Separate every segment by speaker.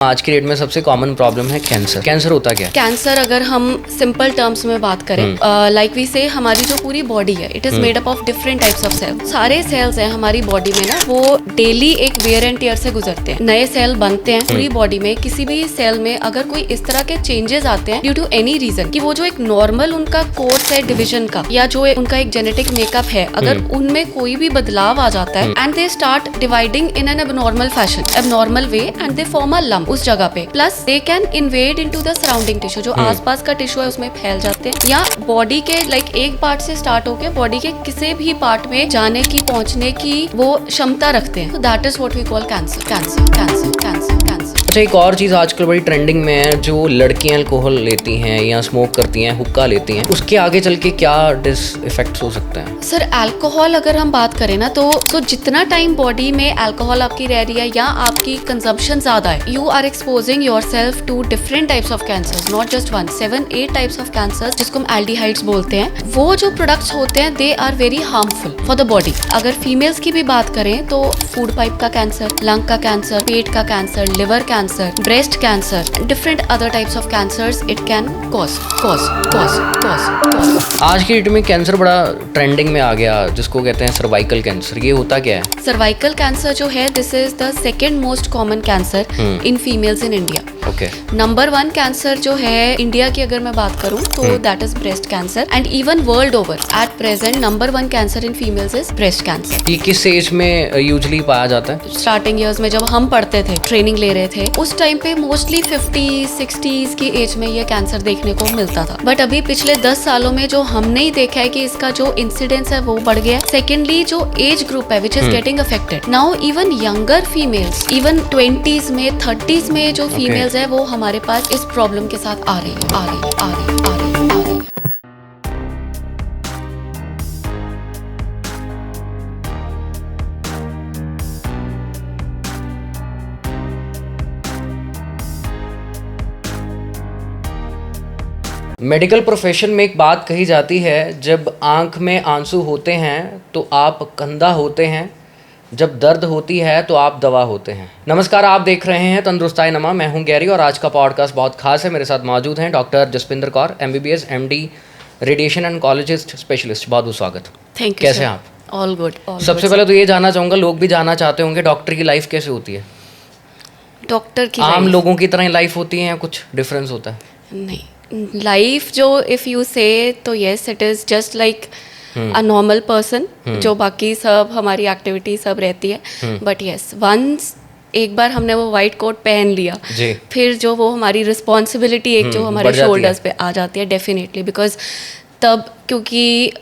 Speaker 1: आज की डेट में सबसे कॉमन प्रॉब्लम है कैंसर। कैंसर होता क्या है?
Speaker 2: कैंसर अगर हम सिंपल टर्म्स में बात करें, लाइक वी से हमारी जो पूरी बॉडी है it is made up of different types of cells. सारे सेल्स हैं हमारी बॉडी में ना, वो डेली एक वेयर एंड टियर से गुजरते हैं, नए सेल बनते हैं पूरी बॉडी में। किसी भी सेल में अगर कोई इस तरह के चेंजेस आते हैं ड्यू टू एनी रीजन, कि वो जो एक नॉर्मल उनका कोर्स है डिवीजन का या जो उनका एक जेनेटिक मेकअप है, अगर उनमें कोई भी बदलाव आ जाता है and they start dividing in an abnormal fashion, abnormal way, and they form a lump उस जगह पे, plus they can invade into the surrounding tissue, जो आसपास का टिश्यू है उसमें फैल जाते हैं, या बॉडी के लाइक एक पार्ट से स्टार्ट होके बॉडी के किसी भी पार्ट में जाने की, पहुंचने की वो क्षमता रखते हैं। That is what we call cancer. Cancer cancer cancer cancer.
Speaker 1: अच्छा, एक और चीज़ आजकल बड़ी ट्रेंडिंग में है, जो लड़कियां अल्कोहल लेती हैं या स्मोक करती हैं, हुक्का लेती हैं, उसके आगे चल के क्या डिस इफेक्ट्स हो सकते हैं?
Speaker 2: सर अल्कोहल अगर हम बात करें ना, तो जितना टाइम बॉडी में अल्कोहल आपकी रह रही है या आपकी कंजम्पशन ज्यादा है, you are exposing yourself to different types of cancers, not just one, 7-8 types of cancers, जिसको हम एल्डिहाइड्स बोलते हैं। वो जो प्रोडक्ट्स होते हैं they are very harmful for the body. अगर फीमेल्स की भी बात करें तो फूड पाइप का कैंसर, लंग का कैंसर, पेट का cancer, liver cancer, breast cancer, different other types of cancers it can cause.
Speaker 1: आज की डेट में कैंसर बड़ा ट्रेंडिंग में आ गया, जिसको कहते हैं सर्वाइकल कैंसर। ये होता क्या है?
Speaker 2: सर्वाइकल कैंसर जो है, this is the second most common cancer in females in India.
Speaker 1: Okay.
Speaker 2: Number 1 cancer जो है इंडिया की अगर मैं बात करूं तो that is breast cancer, and even world over at present number 1 cancer in females is breast cancer.
Speaker 1: ये किस एज में यूजुअली पाया जाता है?
Speaker 2: स्टार्टिंग ईयर्स में जब हम पढ़ते थे, ट्रेनिंग ले रहे थे, उस टाइम पे मोस्टली 50-60s की एज में ये कैंसर देखने को मिलता था। बट अभी पिछले 10 सालों में जो हमने ही देखा है कि इसका जो इंसिडेंस है वो बढ़ गया। सेकेंडली जो एज ग्रुप है which is getting affected now, even younger females, even 20s में, 30s में जो फीमेल्स है वो हमारे पास इस प्रॉब्लम के साथ आ रही है।
Speaker 1: मेडिकल प्रोफेशन में एक बात कही जाती है, जब आंख में आंसू होते हैं तो आप कंधा होते हैं, जब दर्द होती है तो आप दवा होते हैं। नमस्कार, आप देख रहे हैं तंदुरुस्ताई नमा। मैं हूं गैरी और आज का पॉडकास्ट बहुत खास है। मेरे साथ मौजूद हैं doctor Jaspinder Kaur, MBBS MD, radiation oncologist specialist. बहुत बहुत स्वागत।
Speaker 2: Thank you.
Speaker 1: कैसे हैं आप?
Speaker 2: All good.
Speaker 1: सबसे पहले तो ये जानना चाहूँगा, लोग भी जानना चाहते होंगे डॉक्टर की लाइफ कैसे होती है?
Speaker 2: डॉक्टर की
Speaker 1: आम
Speaker 2: life?
Speaker 1: लोगों की तरह लाइफ होती है या कुछ डिफरेंस होता है?
Speaker 2: नहीं, लाइफ जो इफ यू से तो yes it is just like a normal person, जो बाकी सब हमारी एक्टिविटी सब रहती है। बट यस, वंस एक बार हमने वो वाइट कोट पहन लिया, फिर जो वो हमारी रिस्पॉन्सिबिलिटी एक जो हमारे शोल्डर्स पे आ जाती है, डेफिनेटली, बिकॉज तब क्योंकि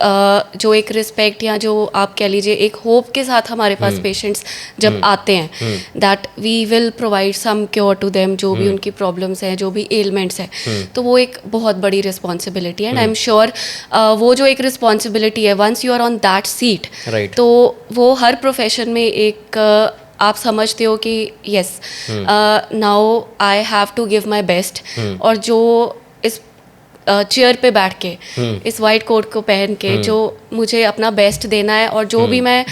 Speaker 2: जो एक रिस्पेक्ट या जो आप कह लीजिए एक होप के साथ हमारे पास पेशेंट्स जब आते हैं, that we will provide some cure to them, जो भी उनकी प्रॉब्लम्स हैं, जो भी एलिमेंट्स हैं, तो वो एक बहुत बड़ी रिस्पॉन्सिबिलिटी है। एंड आई एम श्योर वो जो एक रिस्पॉन्सिबिलिटी है, once you are on that seat, तो वो हर प्रोफेशन में एक आप समझते हो कि yes, now I have to give my best, और जो इस चेयर पे बैठ के इस वाइट कोट को पहन के जो मुझे अपना बेस्ट देना है, और जो भी मैं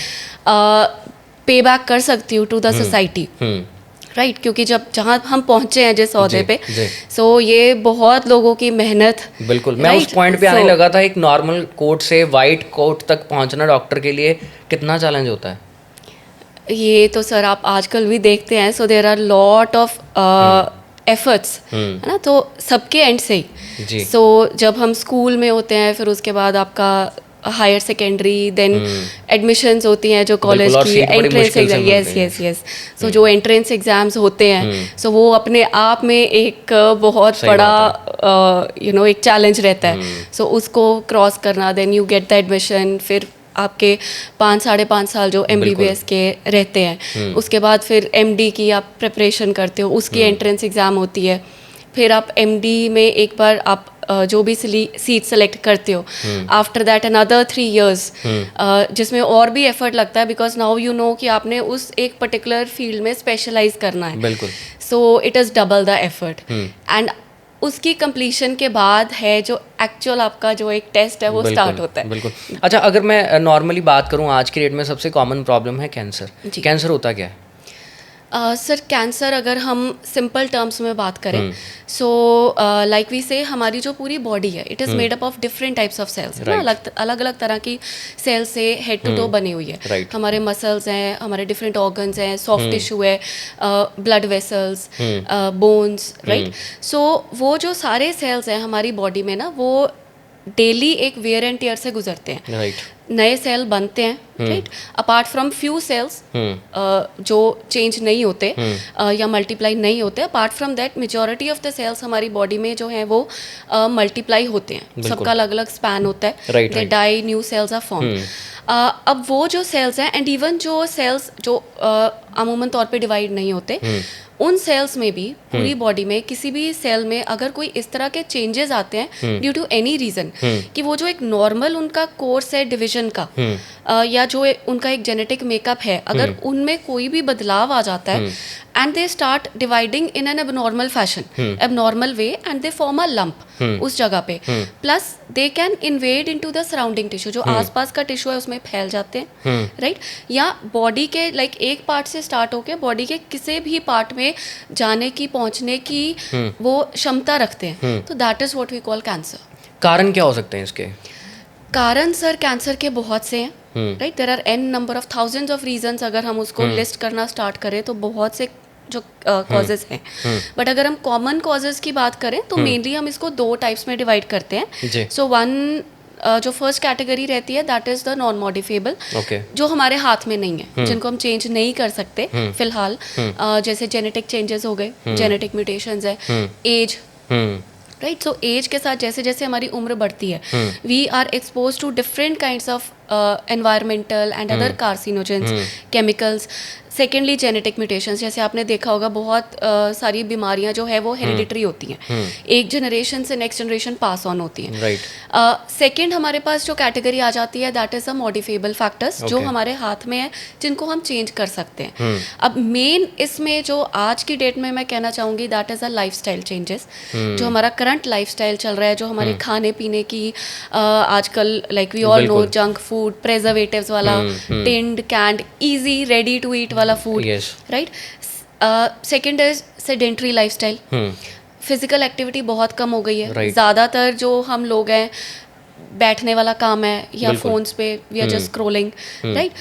Speaker 2: पे बैक कर सकती हूँ टू द सोसाइटी, राइट, क्योंकि जब जहाँ हम पहुँचे हैं जिस ओहदे पे, सो ये बहुत लोगों की मेहनत।
Speaker 1: बिल्कुल, मैं उस पॉइंट पे आने लगा था। एक नॉर्मल कोट से वाइट कोट तक पहुँचना डॉक्टर के लिए कितना चैलेंज होता है?
Speaker 2: ये तो सर आप आजकल भी देखते हैं, so there are lot of efforts, है ना, तो सबके एंड से ही। सो जब हम स्कूल में होते हैं, फिर उसके बाद आपका हायर सेकेंडरी, देन एडमिशन्स होती हैं जो कॉलेज की, एंट्रेंस एग्जाम, यस, सो जो एंट्रेंस एग्जाम्स होते हैं, सो वो अपने आप में एक बहुत बड़ा एक चैलेंज रहता है। सो उसको क्रॉस करना, then you get the admission, फिर आपके 5-5.5 साल जो MBBS के रहते हैं, उसके बाद फिर MD की आप प्रिपरेशन करते हो, उसकी एंट्रेंस एग्ज़ाम होती है, फिर आप MD में एक बार आप जो भी सीट सेलेक्ट करते हो, आफ्टर दैट अनदर 3 years, जिसमें और भी एफर्ट लगता है, बिकॉज नाउ यू नो कि आपने उस एक पर्टिकुलर फील्ड में स्पेशलाइज करना है।
Speaker 1: बिल्कुल।
Speaker 2: सो it is double the effort, and उसकी कंप्लीशन के बाद है जो एक्चुअल आपका जो एक टेस्ट है वो स्टार्ट होता है।
Speaker 1: बिल्कुल। अच्छा, अगर मैं नॉर्मली बात करूं, आज की डेट में सबसे कॉमन प्रॉब्लम है कैंसर। कैंसर होता क्या है?
Speaker 2: सर कैंसर अगर हम सिंपल टर्म्स में बात करें, सो लाइक वी से हमारी जो पूरी बॉडी है it is made up of different types of cells, ना अलग अलग तरह की सेल्स से हेड टू टो बनी हुई है। हमारे मसल्स हैं, हमारे डिफरेंट ऑर्गन्स हैं, सॉफ्ट टिश्यू है, ब्लड वेसल्स, बोन्स, राइट। सो वो जो सारे सेल्स हैं हमारी बॉडी में ना, वो डेली एक वेयर एंड टियर से गुजरते हैं,
Speaker 1: राइट।
Speaker 2: नए सेल बनते हैं, right, apart from few cells जो चेंज नहीं होते या मल्टीप्लाई नहीं होते। Apart from that majority of the cells हमारी बॉडी में जो हैं वो मल्टीप्लाई होते हैं, सबका अलग अलग स्पैन होता है, they die, new cells are form. अब वो जो सेल्स हैं एंड इवन जो सेल्स जो अमूमन तौर पे डिवाइड नहीं होते, उन सेल्स में भी पूरी बॉडी में किसी भी सेल में अगर कोई इस तरह के चेंजेस आते हैं ड्यू टू एनी रीजन, कि वो जो एक नॉर्मल उनका कोर्स है डिवीजन का या जो उनका एक जेनेटिक मेकअप है, अगर उनमें कोई भी बदलाव आ जाता है and they start dividing in an abnormal fashion, abnormal way, and they form a lump उस जगह पे, plus they can invade into the surrounding tissue, जो आसपास का टिश्यू है उसमें फैल जाते हैं, राइट, या बॉडी के लाइक एक पार्ट से स्टार्ट होके बॉडी के किसी भी पार्ट में जाने की, पहुंचने की वो क्षमता रखते हैं। तो that is what we call cancer.
Speaker 1: कारण क्या हो सकते हैं इसके?
Speaker 2: कारण सर कैंसर के बहुत से हैं, right, there are an number of thousands of reasons. अगर हम उसको लिस्ट करना स्टार्ट करें तो बहुत से जो कॉजेज हैं, बट अगर हम कॉमन कॉजेज की बात करें तो मेनली हम इसको दो टाइप्स में डिवाइड करते हैं। सो वन जो फर्स्ट कैटेगरी रहती है दैट इज द नॉन मॉडिफेबल, जो हमारे हाथ में नहीं है, जिनको हम चेंज नहीं कर सकते फिलहाल, जैसे जेनेटिक चेंजेस हो गए, जेनेटिक म्यूटेशंस है, एज, राइट। सो एज के साथ जैसे जैसे हमारी उम्र बढ़ती है, we are expose to different kinds of environmental and other carcinogens, chemicals. Secondly genetic mutations, जैसे आपने देखा होगा बहुत सारी बीमारियां जो है वो हेरिडिटरी होती हैं, एक जनरेशन से नेक्स्ट जनरेशन पास ऑन होती हैं, राइट। सेकेंड हमारे पास जो कैटेगरी आ जाती है दैट इज अ मॉडिफेबल फैक्टर्स, जो हमारे हाथ में है, जिनको हम चेंज कर सकते हैं। अब मेन इसमें जो आज की डेट में मैं कहना चाहूँगी that is a lifestyle changes, जो हमारा करंट लाइफस्टाइल चल रहा है, जो हमारे खाने पीने की आजकल like we all know junk food, preservatives वाला, tinned, canned, easy ready to eat वाला food, right. Second is sedentary lifestyle, physical activity बहुत कम हो गई है, ज़्यादातर जो हम लोग हैं बैठने वाला काम है या फोन्स पे we are just scrolling, right.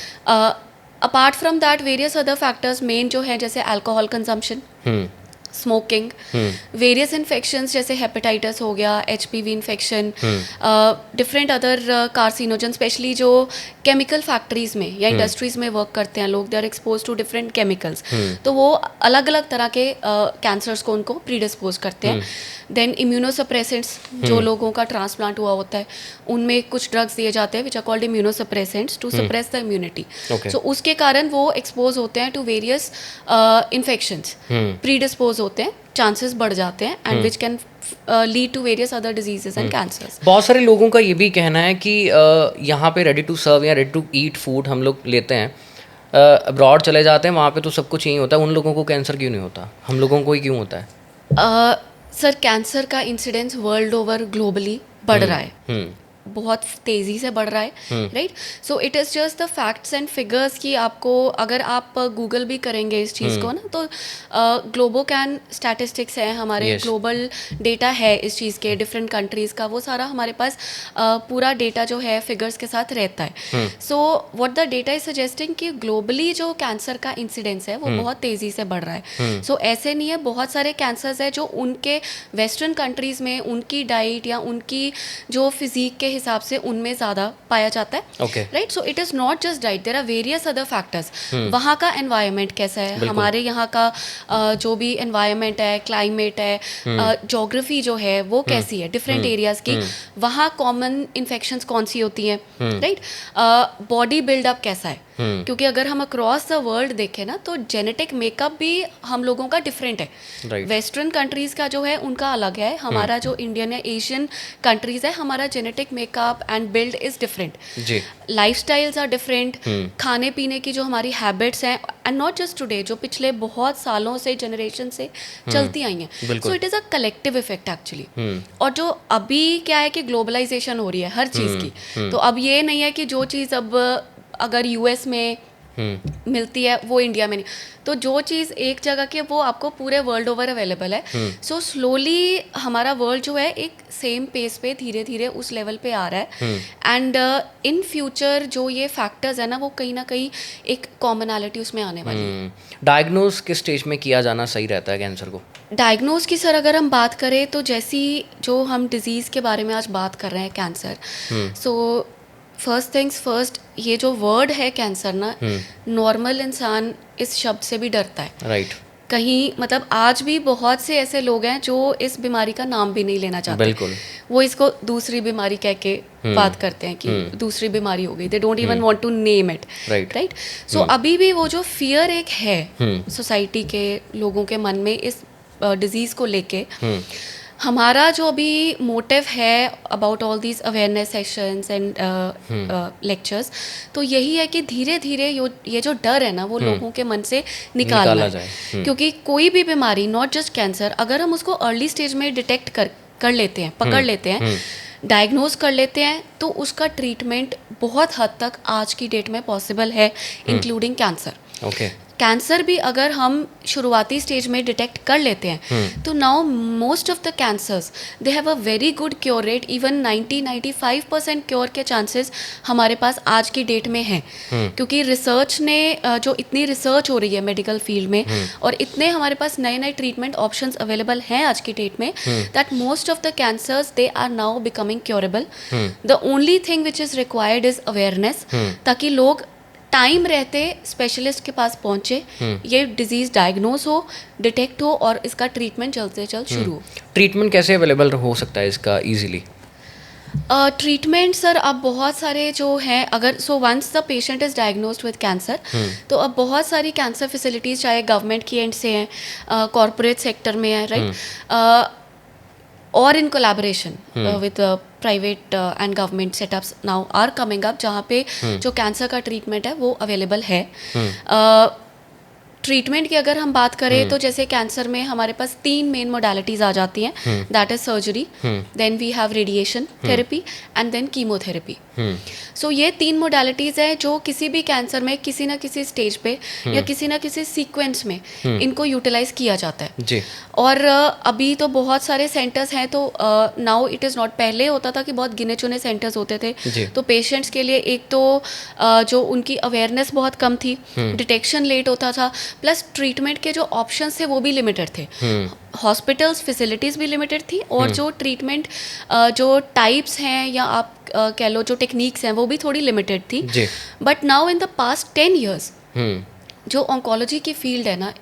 Speaker 2: Apart from that various other factors main जो है, जैसे alcohol consumption, smoking, various infections जैसे हेपेटाइटिस हो गया, HPV infection, different other carcinogen, specially जो केमिकल फैक्ट्रीज में या इंडस्ट्रीज में वर्क करते हैं लोग, they are expose to different chemicals, तो वो अलग अलग तरह के कैंसर्स को उनको प्रीडिस्पोज करते हैं। देन इम्यूनोसप्रेसेंट्स, जो लोगों का ट्रांसप्लांट हुआ होता है उनमें कुछ ड्रग्स दिए जाते हैं which are called immunosuppressants to suppress the immunity, so उसके कारण वो एक्सपोज होते हैं टू वेरियस इन्फेक्शंस, प्रीडिस्पोज होते हैं, चांसेस बढ़ जाते हैं, and which can lead to various other diseases and cancers.
Speaker 1: बहुत सारे लोगों का ये भी कहना है कि यहाँ पे रेडी टू सर्व या रेडी टू ईट फूड हम लोग लेते हैं, अब्रॉड चले जाते हैं, वहाँ पे तो सब कुछ यही होता है, उन लोगों को कैंसर क्यों नहीं होता, हम लोगों को ही क्यों होता है?
Speaker 2: सर कैंसर का इंसिडेंस वर्ल्ड ओवर ग्लोबली बढ़ रहा है, बहुत तेज़ी से बढ़ रहा है, right. So it is just the facts and figures कि आपको अगर आप गूगल भी करेंगे इस चीज़ को ना, तो ग्लोबोकैन स्टैटिस्टिक्स है हमारे, ग्लोबल डेटा है इस चीज़ के, डिफरेंट कंट्रीज़ का, वो सारा हमारे पास पूरा डेटा जो है फिगर्स के साथ रहता है। So what the data is suggesting कि ग्लोबली जो कैंसर का इंसिडेंस है वो बहुत तेज़ी से बढ़ रहा है। सो ऐसे नहीं है, बहुत सारे कैंसर्स है जो उनके वेस्टर्न कंट्रीज़ में उनकी डाइट या उनकी जो फिजिक के हिसाब से उनमें ज़्यादा पाया जाता है, right. So it is not just diet, there are various other factors. वहाँ का एनवायरनमेंट कैसा है, हमारे यहाँ का जो भी एनवायरनमेंट है, क्लाइमेट है, जोग्राफी जो है वो कैसी है, डिफरेंट एरियाज़ की, वहाँ कॉमन इन्फेक्शंस कौन सी होती हैं, राइट, बॉडी बिल्डअप कैसा है, क्योंकि अगर हम अक्रॉस द वर्ल्ड देखें ना तो जेनेटिक मेकअप भी हम लोगों का डिफरेंट है। वेस्टर्न कंट्रीज का जो है उनका अलग है, हमारा जो इंडियन या एशियन कंट्रीज है हमारा genetic makeup and build is different, lifestyles are different, खाने पीने की जो हमारी हैबिट्स हैं एंड नॉट जस्ट टुडे, जो पिछले बहुत सालों से जनरेशन से चलती आई हैं। सो it is a collective effect actually. और जो अभी क्या है कि ग्लोबलाइजेशन हो रही है हर चीज़ की, तो अब ये नहीं है कि जो चीज़ अब अगर यूएस में मिलती है वो इंडिया में नहीं। तो जो चीज़ एक जगह की है वो आपको पूरे वर्ल्ड ओवर अवेलेबल है। सो स्लोली हमारा वर्ल्ड जो है एक सेम पेस पे धीरे धीरे उस लेवल पे आ रहा है। एंड इन फ्यूचर जो ये फैक्टर्स है ना वो कहीं ना कहीं एक कॉमनैलिटी उसमें आने वाली है।
Speaker 1: डायग्नोज किस स्टेज में किया जाना सही रहता है कैंसर को?
Speaker 2: डायग्नोज की सर अगर हम बात करें तो जैसी जो हम डिजीज़ के बारे में आज बात कर रहे हैं cancer, so first things first, ये जो वर्ड है कैंसर ना, नॉर्मल इंसान इस शब्द से भी डरता है।
Speaker 1: राइट।
Speaker 2: कहीं मतलब आज भी बहुत से ऐसे लोग हैं जो इस बीमारी का नाम भी नहीं लेना चाहते।
Speaker 1: बिल्कुल।
Speaker 2: वो इसको दूसरी बीमारी कह के बात करते हैं कि दूसरी बीमारी हो गई। They don't even want to name it. Right. So अभी भी वो जो फियर एक है सोसाइटी के लोगों के मन में इस डिजीज को लेके, हमारा जो अभी मोटिव है about all these awareness sessions and lectures, तो यही है कि धीरे धीरे ये जो डर है ना वो लोगों के मन से निकालना जाए। क्योंकि कोई भी बीमारी, नॉट जस्ट कैंसर, अगर हम उसको अर्ली स्टेज में डिटेक्ट कर लेते हैं, पकड़ लेते हैं, डायग्नोज कर लेते हैं, तो उसका ट्रीटमेंट बहुत हद तक आज की डेट में पॉसिबल है, इंक्लूडिंग कैंसर।
Speaker 1: ओके।
Speaker 2: कैंसर भी अगर हम शुरुआती स्टेज में डिटेक्ट कर लेते हैं तो now most of the cancers they have a very good cure rate, even 90-95% cure के चांसेस हमारे पास आज की डेट में हैं। क्योंकि रिसर्च ने जो इतनी रिसर्च हो रही है मेडिकल फील्ड में और इतने हमारे पास नए नए ट्रीटमेंट ऑप्शंस अवेलेबल हैं आज की डेट में, that most of the cancers they are now becoming curable. The only thing which is required is awareness, ताकि लोग टाइम रहते स्पेशलिस्ट के पास पहुंचे, ये डिजीज डायग्नोज हो, डिटेक्ट हो और इसका ट्रीटमेंट जल्द से जल्द शुरू हो।
Speaker 1: ट्रीटमेंट कैसे अवेलेबल हो सकता है इसका इजीली?
Speaker 2: ट्रीटमेंट सर अब बहुत सारे जो हैं, अगर once the patient is diagnosed with cancer, तो अब बहुत सारी कैंसर फैसिलिटीज़ चाहे गवर्नमेंट की एंड से हैं, कॉरपोरेट सेक्टर में है, राइट, और in collaboration with private and government setups now are coming up, जहाँ पे जो कैंसर का ट्रीटमेंट है वो अवेलेबल है। ट्रीटमेंट की अगर हम बात करें तो जैसे कैंसर में हमारे पास 3 मेन मोडालिटीज आ जाती हैं, that is surgery, then we have radiation therapy and then chemotherapy. So ये 3 मोडालिटीज हैं जो किसी भी कैंसर में किसी ना किसी स्टेज पे या किसी ना किसी सीक्वेंस में इनको यूटिलाइज किया जाता है जी। और अभी तो बहुत सारे सेंटर्स हैं, तो नाउ इट इज़ नॉट, पहले होता था कि बहुत गिने चुने सेंटर्स होते थे, तो पेशेंट्स के लिए एक तो जो उनकी अवेयरनेस बहुत कम थी, डिटेक्शन लेट होता था, प्लस ट्रीटमेंट के जो ऑप्शंस थे वो भी लिमिटेड थे, हॉस्पिटल्स फैसिलिटीज़ भी लिमिटेड थी, और जो ट्रीटमेंट जो टाइप्स हैं या आप कह लो जो टेक्निक्स हैं वो भी थोड़ी लिमिटेड थी। But now in the past 10 years जो ऑन्कोलॉजी की फील्ड है ना,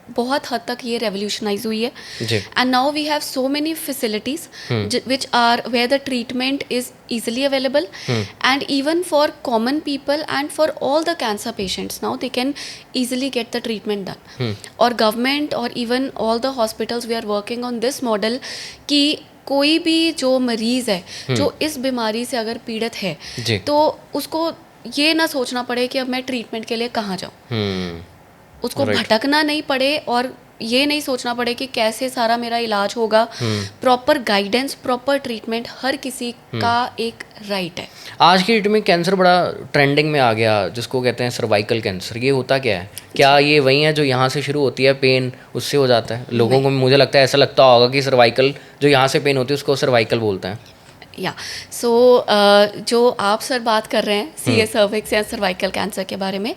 Speaker 2: बहुत हद तक ये रेवोल्यूशनाइज हुई है, and now we have so many facilities which are where the treatment is easily available, and even for common people and for all the cancer patients now they can easily get the treatment done. और government और even all the hospitals we are working on this model कि कोई भी जो मरीज है जो इस बीमारी से अगर पीड़ित है तो उसको ये ना सोचना पड़े कि अब मैं ट्रीटमेंट के लिए कहाँ जाऊँ, उसको भटकना नहीं पड़े और ये नहीं सोचना पड़े कि कैसे सारा मेरा इलाज होगा। प्रॉपर गाइडेंस, प्रॉपर ट्रीटमेंट हर किसी का एक राइट है।
Speaker 1: आज की डेट में कैंसर बड़ा ट्रेंडिंग में आ गया, जिसको कहते हैं सर्वाइकल कैंसर। ये होता क्या है? क्या ये वही है जो यहाँ से शुरू होती है, पेन उससे हो जाता है? लोगों को मुझे लगता है ऐसा लगता होगा कि सर्वाइकल जो यहाँ से पेन होती है उसको सर्वाइकल बोलते हैं।
Speaker 2: या सो जो आप सर बात कर रहे हैं सीए सर्विक्स या सर्वाइकल कैंसर के बारे में,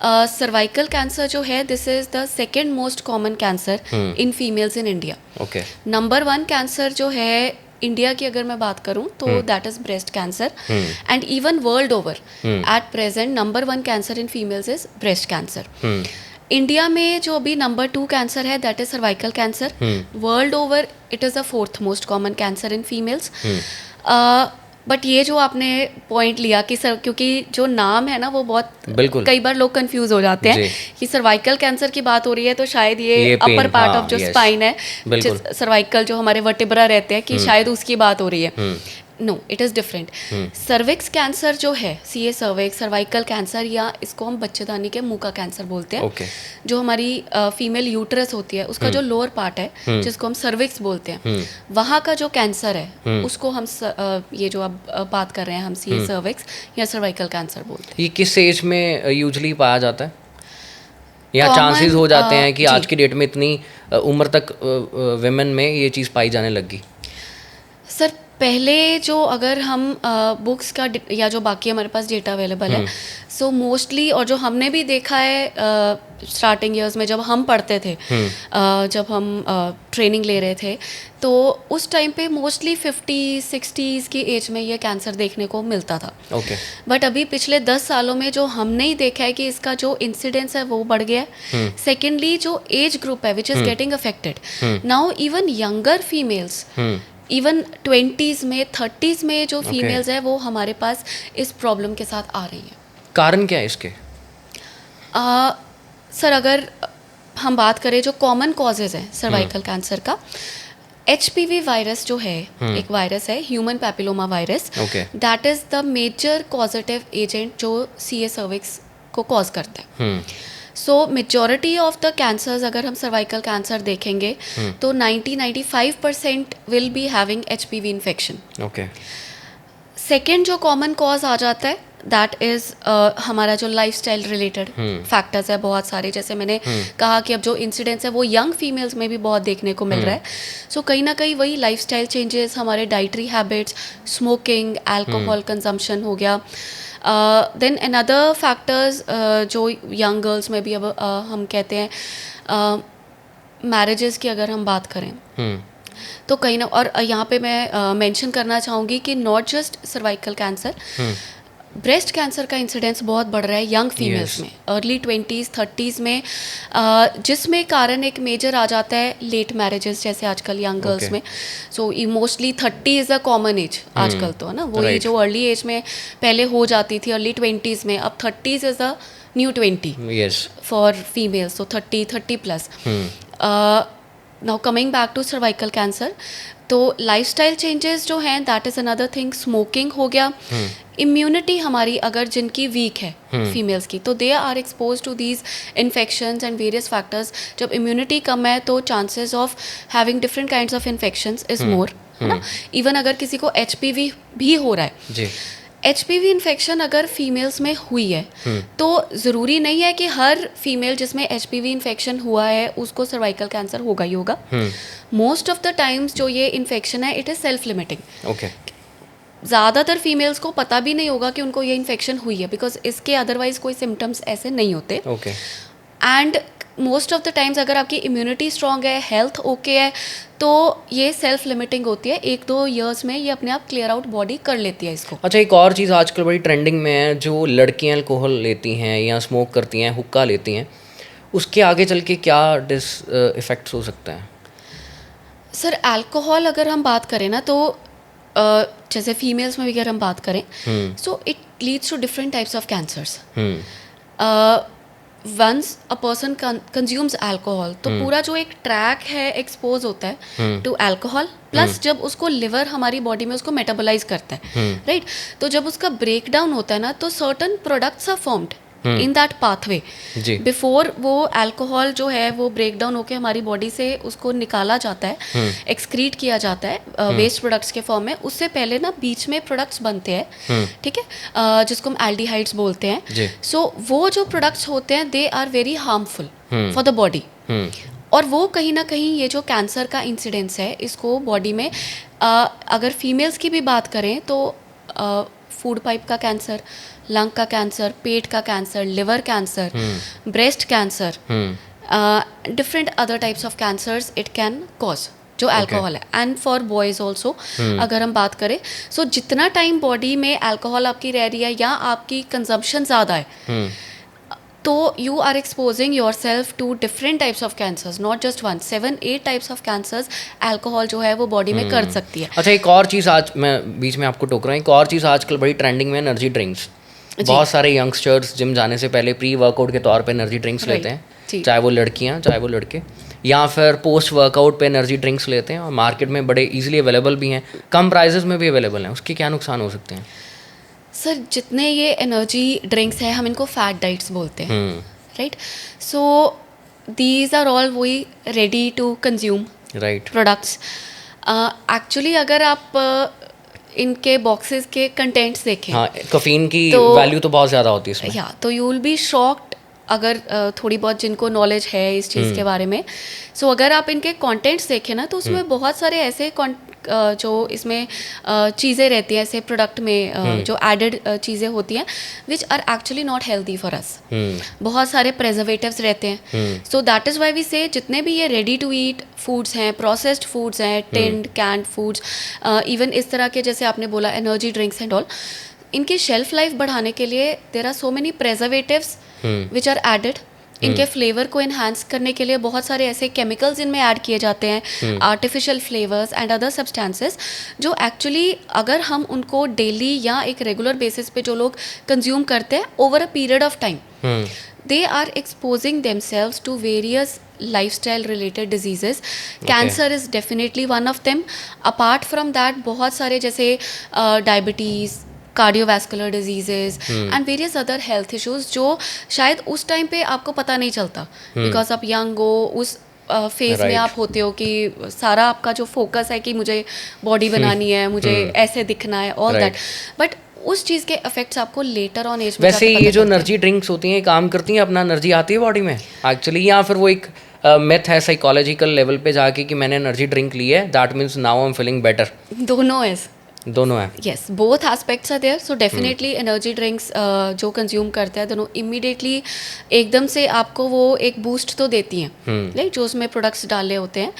Speaker 2: सर्वाइकल कैंसर जो है this is the second most common cancer in females in India. Okay. Number 1 cancer जो है इंडिया की अगर मैं बात करूं तो that is breast cancer, and even world over at present number 1 cancer in females is breast cancer. India में जो अभी नंबर 2 कैंसर है that is cervical cancer. World over it is the 4th most common cancer in females. But ये जो आपने point लिया कि sir, क्योंकि जो नाम है ना वो बहुत कई बार लोग कंफ्यूज हो जाते हैं कि सर्वाइकल कैंसर की बात हो रही है तो शायद ये अपर पार्ट ऑफ जो स्पाइन है, सर्वाइकल जो हमारे वर्टेब्रा रहते हैं, कि शायद उसकी बात हो रही है। No, it is different. Cervix cancer जो है, सीए सर्विक्स, सर्वाइकल कैंसर, या इसको हम बच्चेदानी के मुंह का कैंसर बोलते हैं।
Speaker 1: Okay.
Speaker 2: जो हमारी फीमेल यूट्रस होती है उसका जो लोअर पार्ट है जिसको हम सर्विक्स बोलते हैं, वहाँ का जो कैंसर है उसको हम ये जो अब बात कर रहे हैं हम सीए सर्विक्स या सर्वाइकल कैंसर बोलते हैं।
Speaker 1: ये किस एज में यूजुअली पाया जाता है, या
Speaker 2: Common,
Speaker 1: चांसेस हो जाते हैं कि
Speaker 2: जी।
Speaker 1: आज की डेट में इतनी उम्र तक विमेन में ये चीज़ पाई जाने लगी?
Speaker 2: सर पहले जो अगर हम बुक्स का या जो बाकी हमारे पास डेटा अवेलेबल है, सो मोस्टली, और जो हमने भी देखा है स्टार्टिंग ईयर्स में जब हम पढ़ते थे, जब हम ट्रेनिंग ले रहे थे, तो उस टाइम पे मोस्टली 50-60s की एज में ये कैंसर देखने को मिलता था।
Speaker 1: ओके।
Speaker 2: बट अभी पिछले 10 सालों में जो हमने ही देखा है कि इसका जो इंसिडेंस है वो बढ़ गया है। सेकेंडली जो एज ग्रुप है which is getting affected now, even younger females, even 20s में 30s में जो फीमेल्स है वो हमारे पास इस प्रॉब्लम के साथ आ रही हैं।
Speaker 1: कारण क्या है इसके?
Speaker 2: सर अगर हम बात करें जो कॉमन कॉजेज हैं सर्वाइकल कैंसर का, HPV वायरस जो है, एक वायरस है, human papilloma virus, that is the major causative agent जो सीए सर्विक्स को कॉज करता है। So majority of the cancers अगर हम सर्वाइकल कैंसर देखेंगे तो 90-95% will be having HPV infection.
Speaker 1: Okay.
Speaker 2: Second जो कॉमन कॉज आ जाता है दैट इज़ हमारा जो लाइफस्टाइल रिलेटेड फैक्टर्स है बहुत सारे, जैसे मैंने कहा कि अब जो इंसिडेंट्स है वो यंग फीमेल्स में भी बहुत देखने को मिल रहा है। सो कहीं ना कहीं वही लाइफस्टाइल चेंजेस, हमारे dietary habits, smoking, alcohol consumption हो गया। देन अनदर फैक्टर्स जो यंग गर्ल्स में भी अब हम कहते हैं, मैरिजेस की अगर हम बात करें तो कहीं ना, और यहाँ पे मैं मेंशन करना चाहूँगी कि not just cervical cancer, breast cancer का इंसिडेंस बहुत बढ़ रहा है यंग फीमेल्स में, अर्ली 20s 30s में, जिसमें कारण एक मेजर आ जाता है लेट मैरिजेस, जैसे आजकल यंग गर्ल्स में। So mostly 30 is a common age आजकल, तो है ना, वो ये जो अर्ली एज में पहले हो जाती थी अर्ली 20s में, अब 30s is a new 20 for females, so 30 plus. Now coming back to cervical cancer, तो लाइफस्टाइल चेंजेस जो हैं that is another thing. Smoking हो गया, इम्यूनिटी हमारी अगर जिनकी वीक है फीमेल्स की, तो they are expose to these infections and various factors. जब इम्यूनिटी कम है तो chances of having different kinds of infections is more, है ना। इवन अगर किसी को HPV भी हो रहा है
Speaker 1: जी,
Speaker 2: HPV इन्फेक्शन अगर फीमेल्स में हुई है तो ज़रूरी नहीं है कि हर फीमेल जिसमें HPV इन्फेक्शन हुआ है उसको सर्वाइकल कैंसर होगा ही होगा। मोस्ट ऑफ द टाइम्स जो ये इन्फेक्शन है it is self limiting.
Speaker 1: Okay.
Speaker 2: ज़्यादातर फीमेल्स को पता भी नहीं होगा कि उनको ये इन्फेक्शन हुई है, बिकॉज इसके अदरवाइज कोई सिम्टम्स ऐसे नहीं होते।
Speaker 1: Okay.
Speaker 2: And most of the times अगर आपकी इम्यूनिटी स्ट्रॉन्ग है, हेल्थ ओके है, तो ये सेल्फ लिमिटिंग होती है, 1-2 ईयर्स में ये अपने आप क्लियर आउट बॉडी कर लेती है इसको।
Speaker 1: अच्छा, एक और चीज़ आजकल बड़ी ट्रेंडिंग में है, जो लड़कियां अल्कोहल लेती हैं या स्मोक करती हैं, हुक्का लेती हैं, उसके आगे चल के क्या इफ़ेक्ट्स हो सकते हैं?
Speaker 2: सर अल्कोहल अगर हम बात करें ना, तो जैसे फीमेल्स में भी अगर हम बात करें, so it leads to different types of cancers. Once a person consumes alcohol, तो पूरा जो एक ट्रैक है एक्सपोज होता है टू अल्कोहल, प्लस जब उसको लिवर हमारी बॉडी में उसको मेटाबोलाइज करता है, राइट। तो जब उसका ब्रेक डाउन होता है ना, तो certain products are formed in that pathway before वो अल्कोहल जो है वो ब्रेक डाउन होकर हमारी बॉडी से उसको निकाला जाता है, एक्सक्रीट किया जाता है वेस्ट प्रोडक्ट्स के फॉर्म में। उससे पहले ना बीच में प्रोडक्ट्स बनते हैं, ठीक है, जिसको हम एल्डिहाइड्स बोलते हैं। सो वो जो प्रोडक्ट्स होते हैं they are very harmful for the body, और वो कहीं ना कहीं ये जो कैंसर का इंसिडेंस है इसको बॉडी में, अगर फीमेल्स की भी बात करें तो फूड पाइप का कैंसर, लंग का कैंसर, पेट का cancer, liver cancer, breast cancer, different other types of cancers it can cause जो अल्कोहल है। एंड फॉर बॉयज़ ऑल्सो अगर हम बात करें, सो जितना टाइम बॉडी में अल्कोहल आपकी रह रही है या आपकी कंजम्पशन ज़्यादा है, तो you are exposing yourself to different types of cancers, not just 1, 7-8 types of cancers alcohol जो है वो बॉडी में कर सकती है।
Speaker 1: अच्छा, एक और चीज़, आज मैं बीच में आपको टोक रहा हूँ, एक और चीज़ आजकल बड़ी ट्रेंडिंग में, एनर्जी ड्रिंक्स। बहुत सारे यंगस्टर्स जिम जाने से पहले प्री वर्कआउट के तौर पे एनर्जी ड्रिंक्स लेते हैं, चाहे वो लड़कियां चाहे वो लड़के। या फिर पोस्ट वर्कआउट पे एनर्जी ड्रिंक्स लेते हैं और मार्केट में बड़े इजीली अवेलेबल भी हैं, कम प्राइजेस में भी अवेलेबल हैं, उसके क्या नुकसान हो सकते हैं?
Speaker 2: सर जितने ये एनर्जी ड्रिंक्स हैं हम इनको फैट डाइट्स बोलते हैं, right? So these are all वही ready to consume
Speaker 1: right.
Speaker 2: Products. Actually अगर आप इनके बॉक्सेस के कंटेंट्स देखें,
Speaker 1: हाँ, कैफीन की
Speaker 2: तो
Speaker 1: वैल्यू तो बहुत ज़्यादा होती है इसमें।
Speaker 2: या तो यू विल बी शॉक्ड अगर थोड़ी बहुत जिनको नॉलेज है इस चीज़ के बारे में। सो अगर आप इनके कंटेंट्स देखें ना, तो उसमें बहुत सारे ऐसे जो इसमें चीज़ें रहती हैं ऐसे प्रोडक्ट में जो एडेड चीज़ें होती हैं which are actually not healthy for us. बहुत सारे प्रेजर्वेटिव्स रहते हैं। So that is why we say जितने भी ये रेडी टू ईट फूड्स हैं, प्रोसेस्ड फूड्स हैं, टिन्ड कैंड फूड्स, इवन इस तरह के जैसे आपने बोला एनर्जी ड्रिंक्स एंड ऑल, इनकी शेल्फ लाइफ बढ़ाने के लिए there are so many preservatives which are added. इनके फ्लेवर को इन्हांस करने के लिए बहुत सारे ऐसे केमिकल्स इनमें ऐड किए जाते हैं, artificial flavours and other substances, जो एक्चुअली अगर हम उनको डेली या एक रेगुलर बेसिस पे जो लोग कंज्यूम करते हैं over a period of time, they are exposing themselves to various lifestyle related diseases. Cancer is definitely one of them. Apart from that बहुत सारे जैसे diabetes, cardiovascular diseases and various other health issues जो शायद उस time पे आपको पता नहीं चलता, बिकॉज आप यंग हो, उस फेज में आप होते हो कि सारा आपका जो फोकस है कि मुझे बॉडी बनानी है, मुझे ऐसे दिखना है, ऑल दैट, बट उस चीज़ के इफेक्ट्स आपको लेटर ऑन एज में
Speaker 1: वैसे ये जो एनर्जी ड्रिंक्स होती हैं काम करती हैं, अपना एनर्जी आती है बॉडी में एक्चुअली, या फिर वो एक मिथ है साइकोलॉजिकल लेवल पे जाके कि मैंने एनर्जी ड्रिंक ली है that means now I am feeling better?
Speaker 2: दोनों है। Yes, both aspects are there. So definitely energy drinks जो कंज्यूम करते हैं दोनों इमीडिएटली एकदम से आपको वो एक बूस्ट तो देती हैं, राइट? जो उसमें प्रोडक्ट्स डाले होते हैं,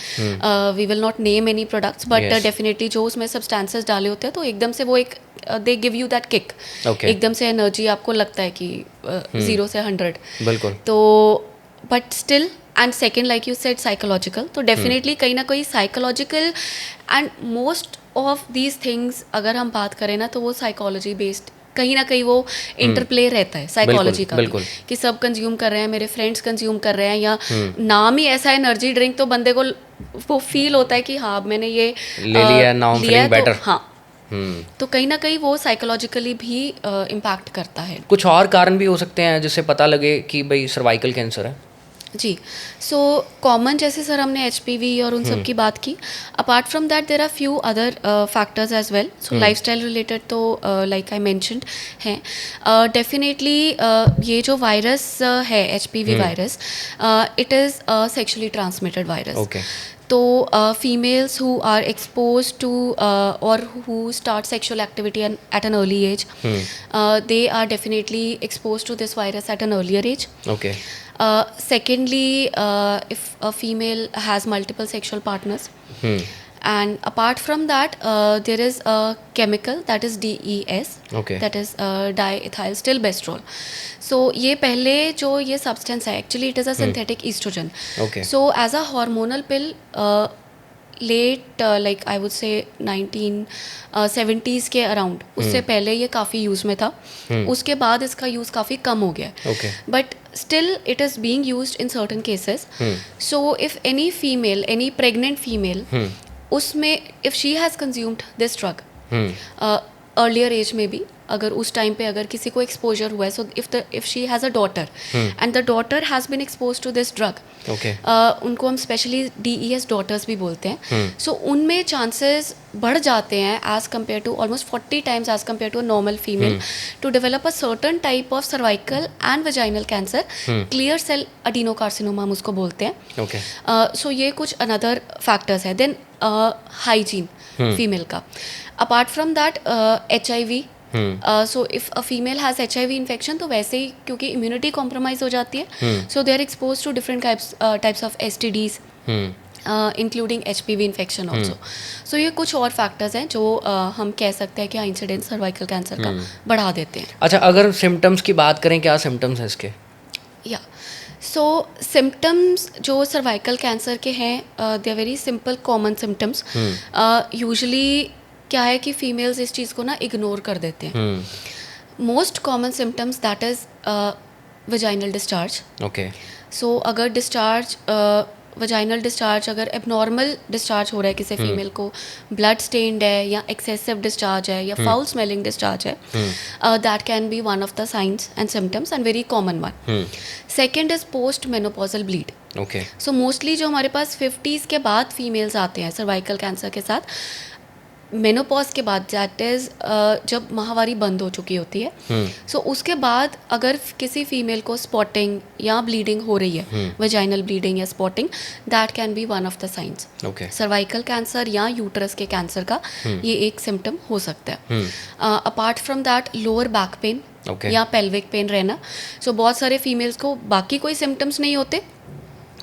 Speaker 2: we will not name any products, but definitely जो उसमें सब्सटेंसेस डाले होते हैं तो एकदम से वो एक they give you that kick, एकदम से एनर्जी आपको लगता है कि 0 से 100
Speaker 1: बिल्कुल।
Speaker 2: तो but still and second like you said psychological, तो डेफिनेटली कहीं ना कहीं psychological and most of these things अगर हम बात करें ना तो वो साइकोलॉजी बेस्ड कहीं ना कहीं वो इंटरप्ले रहता है साइकोलॉजी का कि सब कंज्यूम कर रहे हैं, मेरे फ्रेंड्स कंज्यूम कर रहे हैं, या नाम ही ऐसा एनर्जी ड्रिंक तो बंदे को वो फील होता है कि हाँ मैंने ये
Speaker 1: ले लिया, now I am feeling better.
Speaker 2: हाँ, तो कहीं ना कहीं वो साइकोलॉजिकली भी इम्पैक्ट करता है।
Speaker 1: कुछ और कारण भी हो सकते हैं जिससे पता लगे कि भाई सर्वाइकल कैंसर है?
Speaker 2: जी, सो कॉमन जैसे सर हमने HPV और उन सब की बात की, apart from that there are few other factors as well. So lifestyle related तो लाइक आई मेंशन्ड हैं। डेफिनेटली ये जो वायरस है HPV virus, it is sexually transmitted virus. तो females who are expose to और who start sexual activity at an early age, they are definitely expose to this virus eight N earlier age. Secondly, if a female has multiple sexual partners, and apart from that, there is a chemical that is DES, that is diethylstilbestrol. So ये पहले जो ये substance है actually it is a synthetic estrogen. So as a hormonal pill, let like I would say 1970s के around, उससे पहले ये काफ़ी यूज़ में था, उसके बाद इसका यूज़ काफ़ी कम हो गया, but still it is being used in certain cases. So if any female, any pregnant female, उसमें if she has consumed this drug earlier age में भी, अगर उस टाइम पे अगर किसी को एक्सपोजर हुआ है, so if she has a daughter and the daughter has been expose to this drug, उनको हम स्पेशली DES डॉटर्स भी बोलते हैं, सो उनमें चांसेस बढ़ जाते हैं as compare to almost 40 times as compare to a normal female to develop a certain type of cervical and vaginal cancer, clear cell adenocarcinoma हम उसको बोलते हैं। सो ये कुछ अनदर फैक्टर्स है। देन हाइजीन फीमेल का, apart from that HIV। So if a female has HIV infection, तो वैसे ही क्योंकि इम्यूनिटी कॉम्प्रोमाइज हो जाती है, so they are expose to different types of STDs including HPV infection also. So ये कुछ और फैक्टर्स हैं जो हम कह सकते हैं कि इंसिडेंस सर्वाइकल कैंसर का बढ़ा देते हैं।
Speaker 1: अच्छा, अगर सिम्टम्स की बात करें, क्या सिम्टम्स हैं इसके?
Speaker 2: या सो सिम्टम्स जो सर्वाइकल कैंसर के हैं, they are very simple common symptoms. Usually क्या है कि फीमेल्स इस चीज़ को ना इग्नोर कर देते हैं। Most common symptoms that is vaginal discharge. So अगर डिस्चार्ज वजाइनल डिस्चार्ज अगर एबनॉर्मल डिस्चार्ज हो रहा है किसी फीमेल को, ब्लड स्टेन्ड है या एक्सेसिव डिस्चार्ज है या फाउल स्मेलिंग डिस्चार्ज है, that can B one of the science and symptoms and very common one. Second is post menopausal bleed.
Speaker 1: Okay.
Speaker 2: So mostly जो हमारे पास 50s के बाद फीमेल्स आते हैं सर्वाइकल कैंसर के साथ, मेनोपॉज के बाद, दैट इज़ जब माहवारी बंद हो चुकी होती है, सो उसके बाद अगर किसी फीमेल को स्पॉटिंग या ब्लीडिंग हो रही है, वजाइनल ब्लीडिंग या spotting, that can B one of the science. Cervical cancer या यूटरस के कैंसर का ये एक सिम्टम हो सकता है. Apart from that lower back pain या पेल्विक पेन रहना. सो बहुत सारे फीमेल्स को बाकी कोई सिम्टम्स नहीं होते,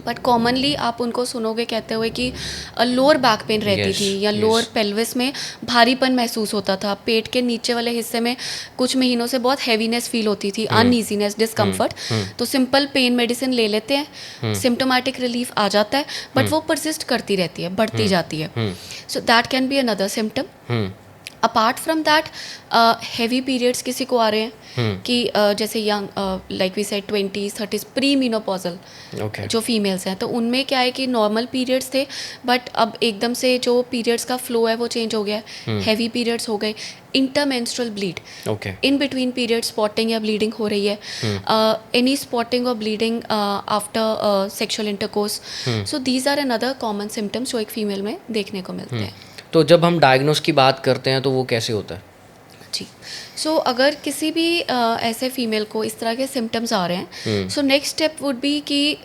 Speaker 2: बट कॉमनली आप उनको सुनोगे कहते हुए कि लोअर बैक पेन रहती थी या लोअर पेल्विस में भारीपन महसूस होता था, पेट के नीचे वाले हिस्से में कुछ महीनों से बहुत हैवीनेस फील होती थी, अनईजीनेस, डिस्कम्फर्ट. तो सिंपल पेन मेडिसिन ले लेते हैं, सिम्टोमेटिक रिलीफ आ जाता है, बट वो परसिस्ट करती रहती है, बढ़ती जाती है. So that can be another symptom. Apart from that heavy periods किसी को आ रहे हैं कि जैसे young like we said 20s 30s premenopausal जो फीमेल्स हैं, तो उनमें क्या है कि नॉर्मल पीरियड्स थे बट अब एकदम से जो पीरियड्स का फ्लो है वो चेंज हो गया है, हैवी पीरियड्स हो गए. Intermenstrual bleed, in between period spotting या ब्लीडिंग हो रही है, एनी स्पॉटिंग और bleeding after sexual intercourse. So these are another common symptoms जो एक फीमेल में देखने को मिलते हैं.
Speaker 1: तो जब हम डायग्नोस की बात करते हैं तो वो कैसे होता है?
Speaker 2: जी, सो अगर किसी भी ऐसे फीमेल को इस तरह के सिम्टम्स आ रहे हैं, so next step would be कि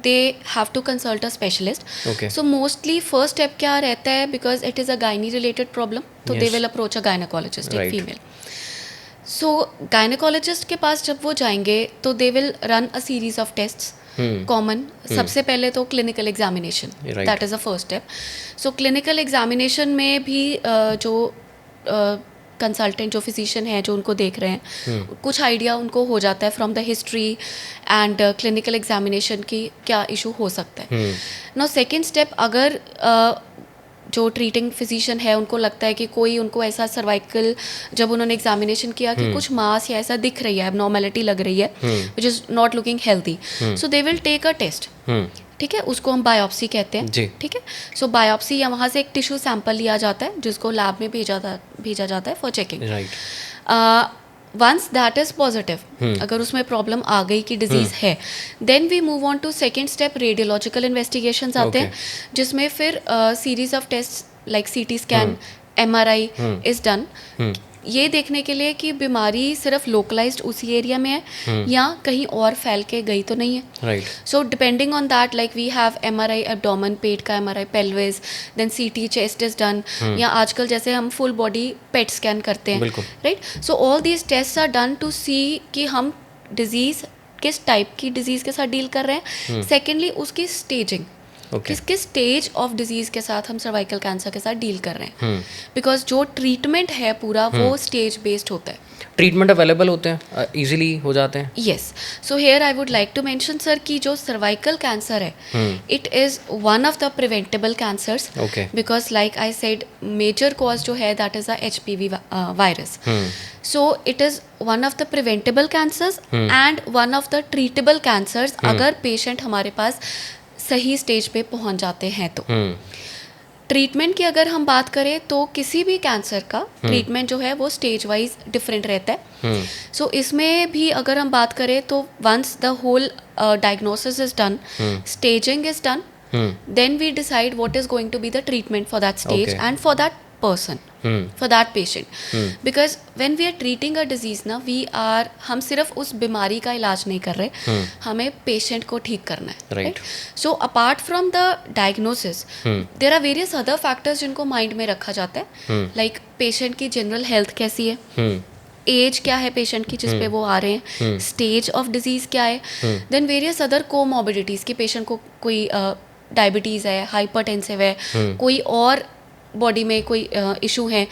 Speaker 2: they have to consult a specialist. So mostly first step क्या रहता है, because it is a gynae related problem, तो they will approach a gynaecologist, एक फीमेल. सो गायनेकोलॉजिस्ट के पास जब वो जाएंगे तो they will run a series of tests. Common सबसे पहले तो clinical examination, that is a first step. So clinical examination में भी जो कंसल्टेंट जो फिजिशियन है जो उनको देख रहे हैं, कुछ आइडिया उनको हो जाता है from the history and clinical examination की क्या इशू हो सकता है. नाउ सेकेंड स्टेप, अगर जो ट्रीटिंग फिजिशियन है उनको लगता है कि कोई उनको ऐसा सर्वाइकल, जब उन्होंने एग्जामिनेशन किया कि कुछ मास या ऐसा दिख रही है, एबनॉर्मेलिटी लग रही है, which is not looking healthy, so they will take a test. ठीक है, उसको हम बायोप्सी कहते हैं. ठीक है, सो बायोप्सी या वहाँ से एक टिश्यू सैंपल लिया जाता है जिसको लैब में भेजा जाता है for checking. Once that is positive, अगर उसमें प्रॉब्लम आ गई कि डिजीज है, then we move on to second step, radiological investigations आते हैं, जिसमें फिर series of test like CT scan, MRI is done, ये देखने के लिए कि बीमारी सिर्फ लोकलाइज्ड उसी एरिया में है या कहीं और फैल के गई तो नहीं है. So depending on that, like we have MRI abdomen, पेट का MRI, pelvis, then CT chest is done, या आजकल जैसे हम फुल बॉडी पेट स्कैन करते हैं, right. So all these test are done to see कि हम डिजीज़ किस टाइप की डिजीज़ के साथ डील कर रहे हैं. सेकेंडली उसकी स्टेजिंग, किस स्टेज ऑफ डिजीज के साथ हम सर्वाइकल कैंसर के साथ डील कर रहे हैं, बिकॉज जो ट्रीटमेंट है पूरा वो स्टेज बेस्ड होता है.
Speaker 1: ट्रीटमेंट अवेलेबल होते हैं, इजीली हो जाते हैं?
Speaker 2: Yes. So here I would like to mention sir कि जो सर्वाइकल कैंसर है, it is one of the preventable cancers, because like I said major cause जो है that is a HPV virus. So it is one of the preventable cancers and one of the treatable cancers अगर patient हमारे पास सही stage पे पहुंच जाते हैं तो. ट्रीटमेंट की अगर हम बात करें तो किसी भी कैंसर का ट्रीटमेंट जो है वो स्टेज वाइज डिफरेंट रहता है. सो इसमें भी अगर हम बात करें तो once the whole diagnosis is done, staging is done, then we decide what is going to be the treatment for that stage and for that person, for that patient. Because when we are treating a disease ना, हम सिर्फ उस बीमारी का इलाज नहीं कर रहे, हमें पेशेंट को ठीक करना है, right? So apart from the diagnosis, there are various other factors जिनको माइंड में रखा जाता है, like पेशेंट की जनरल हेल्थ कैसी है, एज क्या है पेशेंट की जिस पे वो आ रहे हैं, स्टेज ऑफ डिजीज क्या है, देन वेरियस अदर कोमॉर्बिडिटीज की पेशेंट को कोई डायबिटीज़ है, हाइपरटेंसिव है, कोई और बॉडी में कोई इशू है,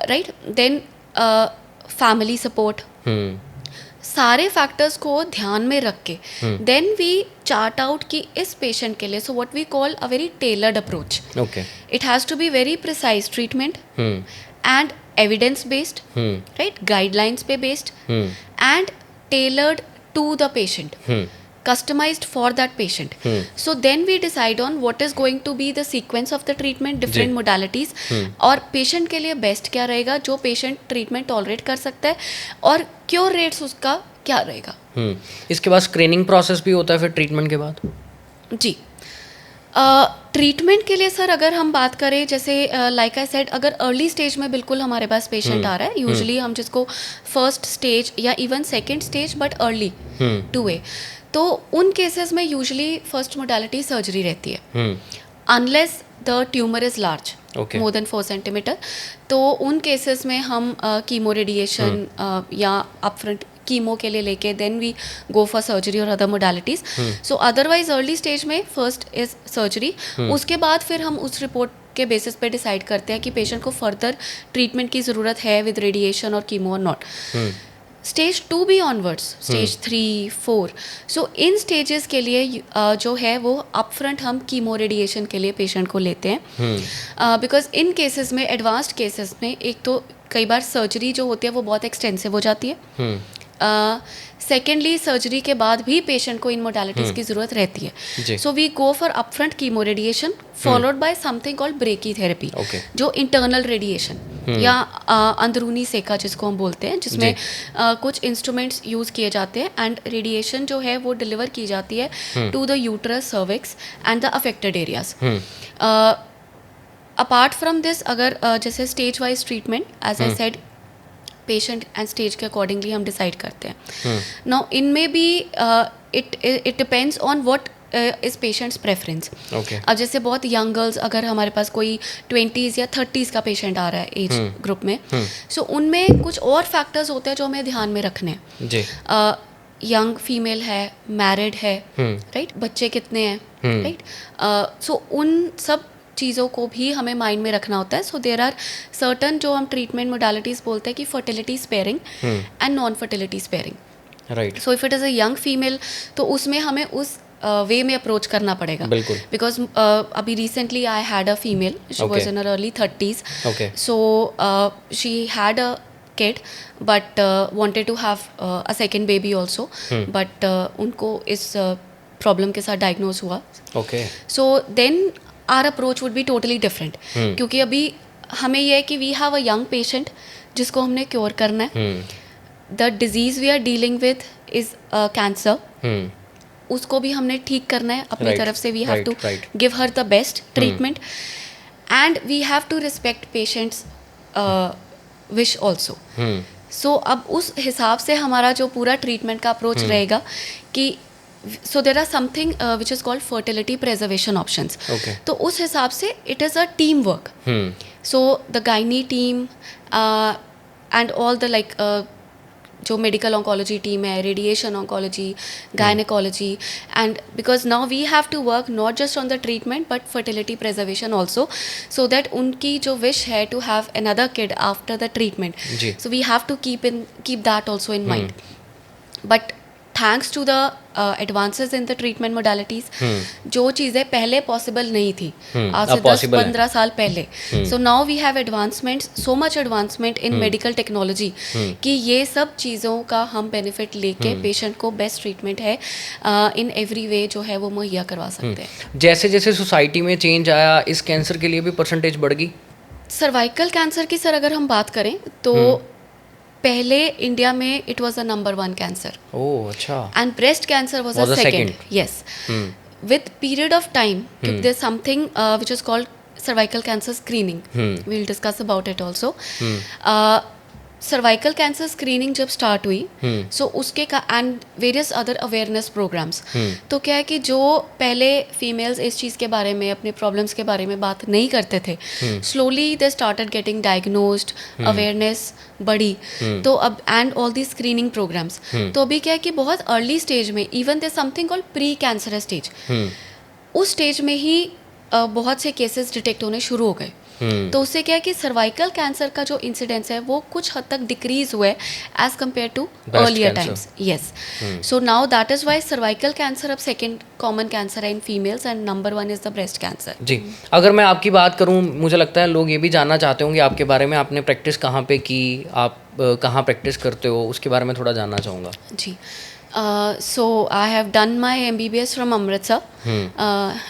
Speaker 2: राइट. देन फैमिली सपोर्ट, सारे फैक्टर्स को ध्यान में रख के देन वी चार्ट आउट कि इस पेशेंट के लिए, so what we call a very tailored approach. It has to be very precise treatment and evidence based, right, guidelines पे based and tailored to the patient. customized for that patient. So then we decide on what is going to be the sequence of the treatment, different modalities, और patient के लिए best क्या रहेगा, जो patient treatment tolerate कर सकता है, और cure rates उसका क्या रहेगा.
Speaker 1: इसके बाद स्क्रीनिंग प्रोसेस भी होता है फिर ट्रीटमेंट के बाद?
Speaker 2: जी, ट्रीटमेंट के लिए सर अगर हम बात करें, जैसे लाइक आई सेड, अगर अर्ली स्टेज में बिल्कुल हमारे पास पेशेंट आ रहा है, यूजुअली हम जिसको फर्स्ट स्टेज या even second stage but early two A, तो उन केसेस में यूजुअली फर्स्ट मोडालिटी सर्जरी रहती है, unless the tumour is large more than 4 centimetre. तो उन केसेस में हम कीमो रेडिएशन या अपफ्रंट कीमो के लिए लेके then we go for surgery और other modalities. So otherwise early stage में फर्स्ट इज सर्जरी. उसके बाद फिर हम उस रिपोर्ट के बेसिस पे डिसाइड करते हैं कि पेशेंट को फर्दर ट्रीटमेंट की ज़रूरत है विद रेडिएशन और कीमो और नॉट. स्टेज 2 भी ऑनवर्ड्स, स्टेज 3, 4. सो इन स्टेजेस के लिए जो है वो अपफ्रंट हम कीमो रेडिएशन के लिए पेशेंट को लेते हैं, बिकॉज इन केसेस में, एडवांस्ड केसेस में, एक तो कई बार सर्जरी जो होती है वो बहुत एक्सटेंसिव हो जाती है. सेकेंडली सर्जरी के बाद भी पेशेंट को इन मोडालिटीज़ की ज़रूरत रहती है. So we go for upfront chemo radiation followed by something called brachy therapy, जो इंटरनल रेडिएशन या अंदरूनी सेका जिसको हम बोलते हैं, जिसमें कुछ इंस्ट्रूमेंट्स यूज़ किए जाते हैं एंड रेडिएशन जो है वो डिलीवर की जाती है to the uterus, cervix and the affected areas. Apart from this, अगर जैसे stage wise treatment, as I said, patient and stage के अकॉर्डिंगली हम डिसाइड करते हैं. नाउ इनमें भी it depends on what is patient's preference. अब जैसे बहुत यंग गर्ल्स, अगर हमारे पास कोई 20s या 30s का पेशेंट आ रहा है एज ग्रुप में, सो उनमें कुछ और फैक्टर्स होते हैं जो हमें ध्यान में रखने हैं. यंग फीमेल है, मैरिड है, राइट, बच्चे कितने हैं, राइट. सो उन सब चीज़ों को भी हमें माइंड में रखना होता है. सो देयर आर सर्टन जो हम ट्रीटमेंट मोडालिटीज़ बोलते हैं कि fertility sparing and non fertility sparing, right. So if it is a young female, तो उसमें हमें उस वे में अप्रोच करना पड़ेगा, बिकॉज अभी recently I had a female, she was in her early 30s. So she had a kid but wanted to have a second baby also, but उनको इस प्रॉब्लम के साथ डायग्नोज हुआ. So then our approach would be totally different, क्योंकि अभी हमें यह है कि we have a young patient जिसको हमने क्योर करना है. The disease we are dealing with is cancer, उसको भी हमने ठीक करना है अपनी तरफ से. We have to give her the best treatment and we have to respect patients wish also. So अब उस हिसाब से हमारा जो पूरा ट्रीटमेंट का अप्रोच रहेगा कि so there are something which is called fertility preservation options. तो उस हिसाब से it is a team work. So the gynae team and all the like जो मेडिकल ऑन्कोलॉजी टीम है, radiation oncology, gynaecology, and because now we have to work not just on the treatment but fertility preservation also, so that उनकी जो wish है to have another kid after the treatment, so we have to keep that also in mind. But thanks to the advances in the treatment modalities, जो चीज़ें पहले possible नहीं थी आज से 10-15 साल पहले, so now we have advancements, so much advancement in medical technology कि ये सब चीज़ों का हम बेनिफिट लेके पेशेंट को बेस्ट ट्रीटमेंट है इन एवरी वे जो है वो मुहैया करवा सकते हैं.
Speaker 1: जैसे जैसे सोसाइटी में चेंज आया, इस कैंसर के लिए भी परसेंटेज बढ़ गई.
Speaker 2: सर्वाइकल कैंसर की सर अगर हम बात करें तो पहले इंडिया में it was a number 1 cancer.
Speaker 1: Oh अच्छा.
Speaker 2: And breast cancer was a second. Yes. With period of time there is something which is called cervical cancer screening. We will discuss about it also. Cervical cancer screening जब start हुई, so उसके का and various other awareness programmes, तो क्या है कि जो पहले फीमेल्स इस चीज़ के बारे में, अपने प्रॉब्लम्स के बारे में बात नहीं करते थे, slowly they started getting diagnosed, awareness बढ़ी. तो अब and all the screening programmes, तो अभी क्या है कि बहुत अर्ली स्टेज में, even they something called precancerous stage, उस स्टेज में ही बहुत से केसेस डिटेक्ट होने शुरू हो गए. तो उससे क्या है कि सर्वाइकल कैंसर का जो इंसिडेंस है वो कुछ हद तक डिक्रीज हुआ है as compare to earlier times. Yes. So now that is why cervical cancer अब सेकेंड कॉमन कैंसर है in females and number 1 is the breast cancer.
Speaker 1: जी. अगर मैं आपकी बात करूं, मुझे लगता है लोग ये भी जानना चाहते होंगे आपके बारे में. आपने प्रैक्टिस कहाँ पे की, आप कहाँ प्रैक्टिस करते हो, उसके बारे में थोड़ा जानना चाहूँगा.
Speaker 2: जी. So I have done my MBBS from Amritsar,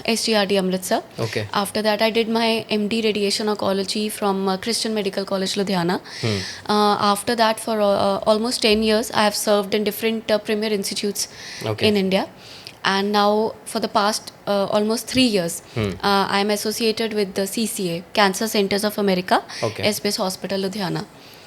Speaker 2: SGRD Amritsar.
Speaker 1: Okay.
Speaker 2: After that, I did my MD Radiation Oncology from Christian Medical College, Ludhiana. After that, for almost 10 years, I have served in different premier institutes
Speaker 1: Okay.
Speaker 2: in India. And now, for the past almost 3 years, I am associated with the CCA, Cancer Centers of America,
Speaker 1: Okay.
Speaker 2: SBS Hospital, Ludhiana.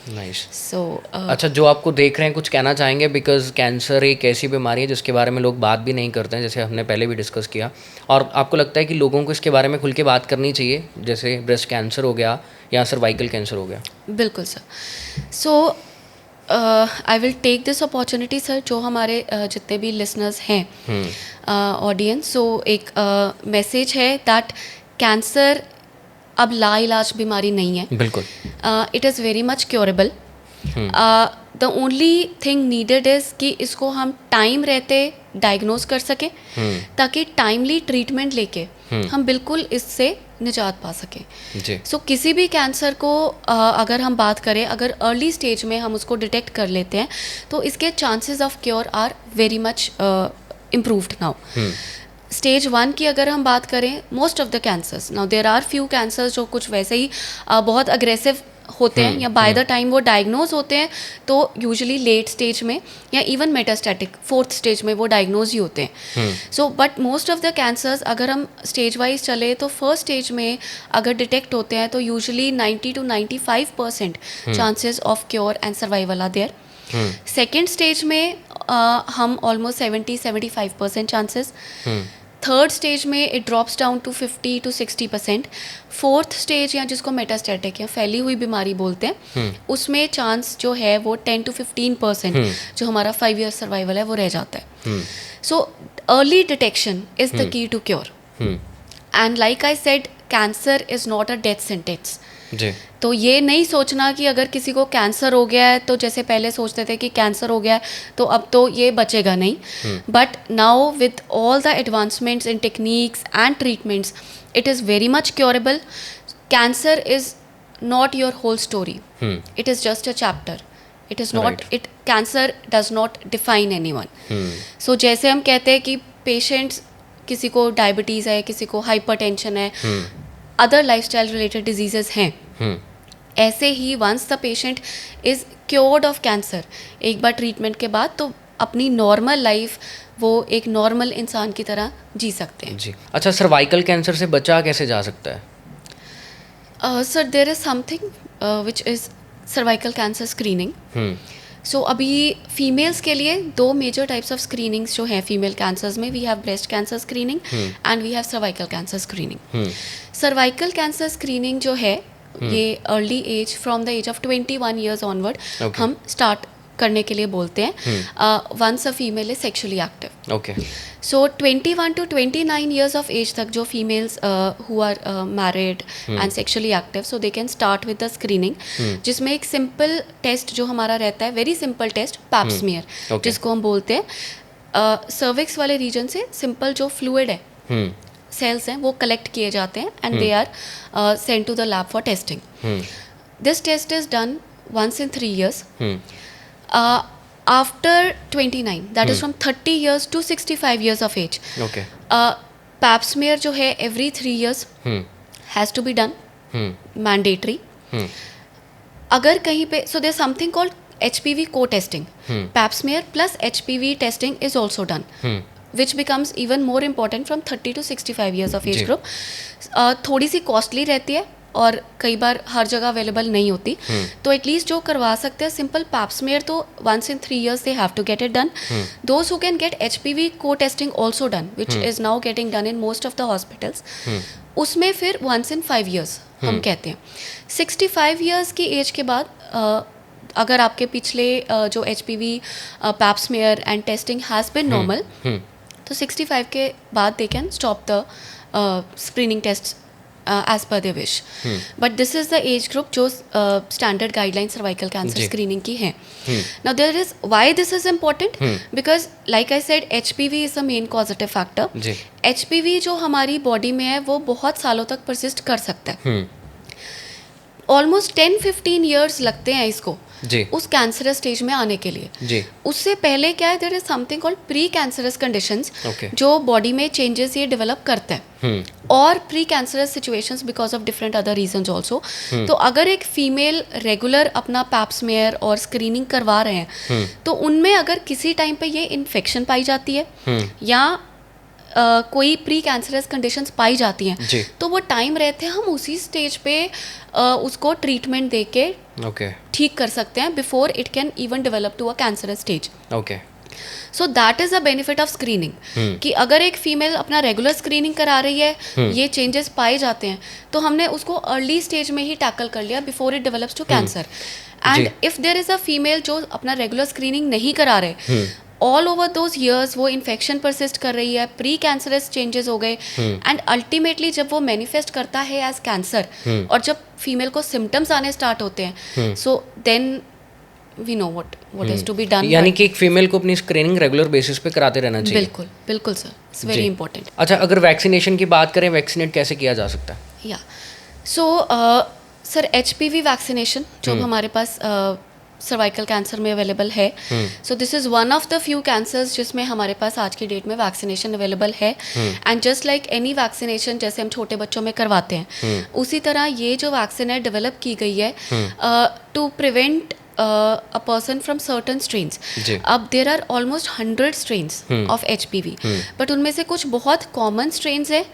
Speaker 1: Nice.
Speaker 2: So,
Speaker 1: अच्छा, जो आपको देख रहे हैं कुछ कहना चाहेंगे, because cancer एक ऐसी बीमारी है जिसके बारे में लोग बात भी नहीं करते हैं, जैसे हमने पहले भी डिस्कस किया, और आपको लगता है कि लोगों को इसके बारे में खुल के बात करनी चाहिए, जैसे ब्रेस्ट कैंसर हो गया या सर्वाइकल कैंसर हो गया?
Speaker 2: बिल्कुल सर। So I will take this opportunity sir, जो हमारे जितने भी लिसनर्स हैं ऑडियंस, सो एक मैसेज है दैट कैंसर अब लाइलाज बीमारी नहीं है।
Speaker 1: बिल्कुल।
Speaker 2: It is very much curable. The only thing needed is कि इसको हम टाइम रहते डायग्नोज कर सकें, ताकि टाइमली ट्रीटमेंट लेके हम बिल्कुल इससे निजात पा सकें
Speaker 1: जी।
Speaker 2: सो किसी भी कैंसर को अगर हम बात करें, अगर अर्ली स्टेज में हम उसको डिटेक्ट कर लेते हैं, तो इसके chances of cure are very much improved now. Stage 1 की अगर हम बात करें, most of the cancers, now there are few cancers जो कुछ वैसे ही बहुत अग्रेसिव होते हैं, या बाय द टाइम वो डायग्नोज होते हैं तो यूजुअली लेट स्टेज में या इवन मेटास्टैटिक 4th स्टेज में वो डायग्नोज ही होते हैं। So but most of the cancers अगर हम स्टेज वाइज चले तो फर्स्ट स्टेज में अगर डिटेक्ट होते हैं तो usually 90 to 95% chances of cure and survival are there. Second stage में हम ऑलमोस्ट 70-75% चांसेस। थर्ड स्टेज में it drops down to 50 to 60%। Fourth stage या जिसको मेटास्टैटिक या फैली हुई बीमारी बोलते हैं, उसमें चांस जो है वो 10 to 15% जो हमारा 5 year सर्वाइवल है वो रह जाता है। So early detection is the key to cure. And like I said, cancer is not a death sentence.
Speaker 1: जी।
Speaker 2: तो ये नहीं सोचना कि अगर किसी को कैंसर हो गया है तो जैसे पहले सोचते थे कि कैंसर हो गया है तो अब तो ये बचेगा नहीं, but now with all the advancements in techniques and treatments, it is very much curable. Cancer is not your whole story, it is just a chapter, it is not it cancer does not define anyone. So जैसे हम कहते हैं कि patients, किसी को diabetes है, किसी को हाइपरटेंशन है, अदर लाइफस्टाइल रिलेटेड डिजीजेस हैं, ऐसे ही once the patient is cured of cancer, एक बार ट्रीटमेंट के बाद, तो अपनी नॉर्मल लाइफ वो एक नॉर्मल इंसान की तरह जी सकते हैं।
Speaker 1: जी। अच्छा, सर्वाइकल कैंसर से बचा कैसे जा सकता है?
Speaker 2: Sir, there is something which is cervical cancer screening. So अभी फीमेल्स के लिए 2 मेजर टाइप्स ऑफ स्क्रीनिंग्स जो हैं फीमेल कैंसर्स में, we have breast cancer screening and we have cervical cancer screening. Cervical cancer screening जो है ये early age, from the age of 21 years onward हम स्टार्ट करने के लिए बोलते हैं once a female is sexually active.
Speaker 1: Okay.
Speaker 2: So 21 to 29 years of age तक जो females who are married and sexually active, so they can start with the screening, जिसमें एक सिंपल टेस्ट जो हमारा रहता है, very simple test, Pap smear जिसको हम बोलते हैं। सर्विक्स वाले रीजन से सिंपल जो फ्लूइड है, सेल्स हैं, वो कलेक्ट किए जाते हैं and they are sent to the lab for testing. This test is done once in 3 years. After 29, that is from 30 years to 65 years of age.
Speaker 1: Okay.
Speaker 2: Pap smear जो है every 3 years has to be done, mandatory. अगर कहीं पे, so there's something called HPV co-testing. Pap smear plus HPV testing is also done, which becomes even more important from 30 to 65 years of age group. थोड़ी सी costly रहती है और कई बार हर जगह available नहीं होती, तो एटलीस्ट जो करवा सकते हैं सिंपल पैप स्मीयर, तो once in 3 years they have to get it done. Those who can get HPV co-testing also done, which is now getting done in most of the hospitals. उसमें फिर once in 5 years हम कहते हैं। 65 years की as के बाद अगर आपके पिछले जो HPV Pap smear and testing has been normal, तो 65 के बाद they can stop the screening test as per their wish. But this is the age group जो standard guideline cervical cancer screening की है. Now there is, why this is important? Because like I said, HPV is the main causative factor. HPV जो हमारी body में है वो बहुत सालों तक persist कर सकता है, ऑलमोस्ट 10-15 years लगते हैं इसको
Speaker 1: जी
Speaker 2: उस कैंसरस स्टेज में आने के लिए।
Speaker 1: जी
Speaker 2: उससे पहले क्या है, there is something called precancerous conditions,
Speaker 1: okay
Speaker 2: जो बॉडी में चेंजेस ये डेवलप करते हैं, और precancerous situations because of different other reasons also. तो अगर एक फीमेल रेगुलर अपना पैप स्मेयर और स्क्रीनिंग करवा रहे हैं, तो उनमें अगर किसी टाइम पे ये इन्फेक्शन पाई जाती है या कोई प्री कैंसरस कंडीशंस पाई जाती हैं,
Speaker 1: जी
Speaker 2: तो वो टाइम रहते हैं हम उसी स्टेज पे उसको ट्रीटमेंट दे के
Speaker 1: ओके
Speaker 2: ठीक कर सकते हैं before it can even develop to a cancerous stage.
Speaker 1: Okay
Speaker 2: so that is a benefit of screening, कि अगर एक फीमेल अपना रेगुलर स्क्रीनिंग करा रही है, ये चेंजेस पाए जाते हैं, तो हमने उसको अर्ली स्टेज में ही टैकल कर लिया before it develops to cancer. And if there is a female जो अपना रेगुलर स्क्रीनिंग नहीं करा रहे, ऑल ओवर दोज ईयर्स वो इन्फेक्शन परसिस्ट कर रही है, प्री कैंसरस चेंजेस हो गए, एंड अल्टीमेटली जब वो मैनिफेस्ट करता है एज कैंसर, और जब फीमेल को सिम्टम्स आने स्टार्ट होते हैं, so then we know what is to be done.
Speaker 1: यानी कि एक फीमेल को अपनी स्क्रीनिंग रेगुलर बेसिस पे कराते रहना चाहिए।
Speaker 2: बिल्कुल बिल्कुल सर, इट्स वेरी इंपॉर्टेंट।
Speaker 1: अच्छा, अगर वैक्सीनेशन की बात करें, वैक्सीनेट कैसे किया जा सकता है?
Speaker 2: या सो सर HPV वैक्सीनेशन जो हमारे पास सर्वाइकल कैंसर में अवेलेबल है, so this is one of the few cancers जिसमें हमारे पास आज की डेट में वैक्सीनेशन अवेलेबल है। And just like any vaccination जैसे हम छोटे बच्चों में करवाते हैं, उसी तरह ये जो वैक्सीन है डेवलप की गई है to prevent a person from certain strains. अब there are almost 100 strains of HPV, but उनमें से कुछ बहुत common strains है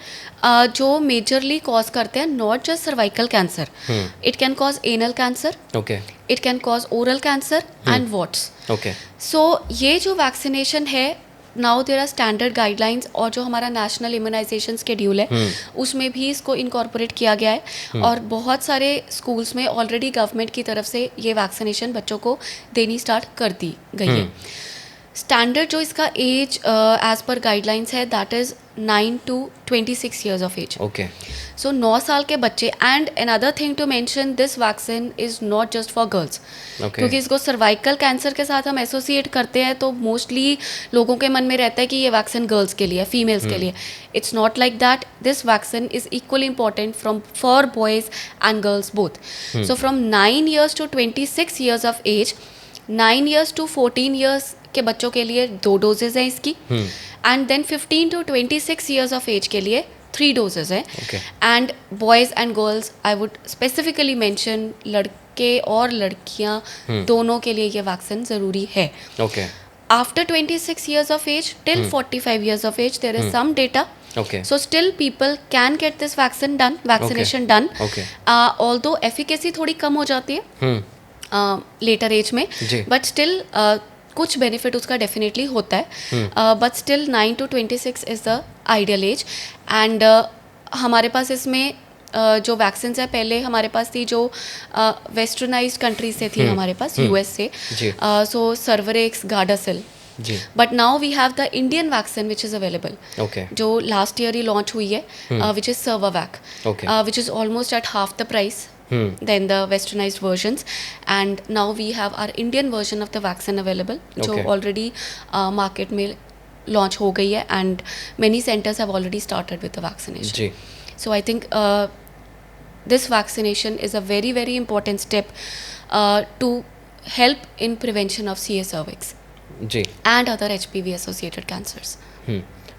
Speaker 2: जो majorly cause करते हैं not just cervical cancer. It can cause anal cancer.
Speaker 1: Okay.
Speaker 2: It can cause oral cancer and warts.
Speaker 1: Okay.
Speaker 2: So ये जो vaccination है, now there are standard guidelines, और जो हमारा नेशनल इम्यूनाइजेशन शेड्यूल है उसमें भी इसको इनकॉर्पोरेट किया गया है, और बहुत सारे स्कूल्स में ऑलरेडी गवर्नमेंट की तरफ से ये वैक्सीनेशन बच्चों को देनी स्टार्ट कर दी गई है। स्टैंडर्ड जो इसका एज एज पर गाइडलाइंस है, that is 9 to 26 years of age.
Speaker 1: Okay.
Speaker 2: So 9 साल के बच्चे, and another thing to mention, this vaccine is not just for girls.
Speaker 1: Okay.
Speaker 2: क्योंकि इसको सर्वाइकल कैंसर के साथ हम एसोसिएट करते हैं, तो मोस्टली लोगों के मन में रहता है कि ये वैक्सीन गर्ल्स के लिए, फीमेल्स के लिए। It's not like that, this vaccine is equally important for boys and girls both. So from 9 years to 26 years of age, 9 years to 14 years के बच्चों के लिए 2 डोजेज हैं इसकी, and then 15 to 26 years of age के लिए 3 doses हैं। And boys and girls, I would specifically mention, लड़के और लड़कियां दोनों के लिए ये वैक्सीन ज़रूरी है। After 26 years of age till 45 years of age, there is some data.
Speaker 1: Okay.
Speaker 2: So still people can get this vaccination done. Although efficacy थोड़ी कम हो जाती है लेटर एज में, बट स्टिल कुछ बेनिफिट उसका डेफिनेटली होता है, but still 9 to 26 is the ideal age. And हमारे पास इसमें जो वैक्सीन है, पहले हमारे पास थी जो वेस्टर्नाइज्ड कंट्री से थी, हमारे पास US से, so Cervarix, Gardasil, but now we have the Indian vaccine which is available, जो लास्ट ईयर ही लॉन्च हुई है, which is Cervavac, which is almost at half the price than the westernized versions, and now we have our Indian version of the vaccine available, जो already market में launch हो गई है, and many centers have already started with the vaccination. So I think this vaccination is a very very important step to help in prevention of CA cervix and other HPV associated cancers.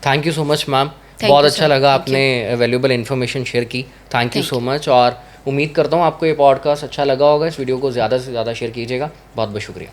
Speaker 1: Thank you so much ma'am, बहुत अच्छा लगा, आपने valuable information share की, thank you so much. और उम्मीद करता हूँ आपको ये पॉडकास्ट अच्छा लगा होगा। इस वीडियो को ज़्यादा से ज़्यादा शेयर कीजिएगा। बहुत बहुत शुक्रिया।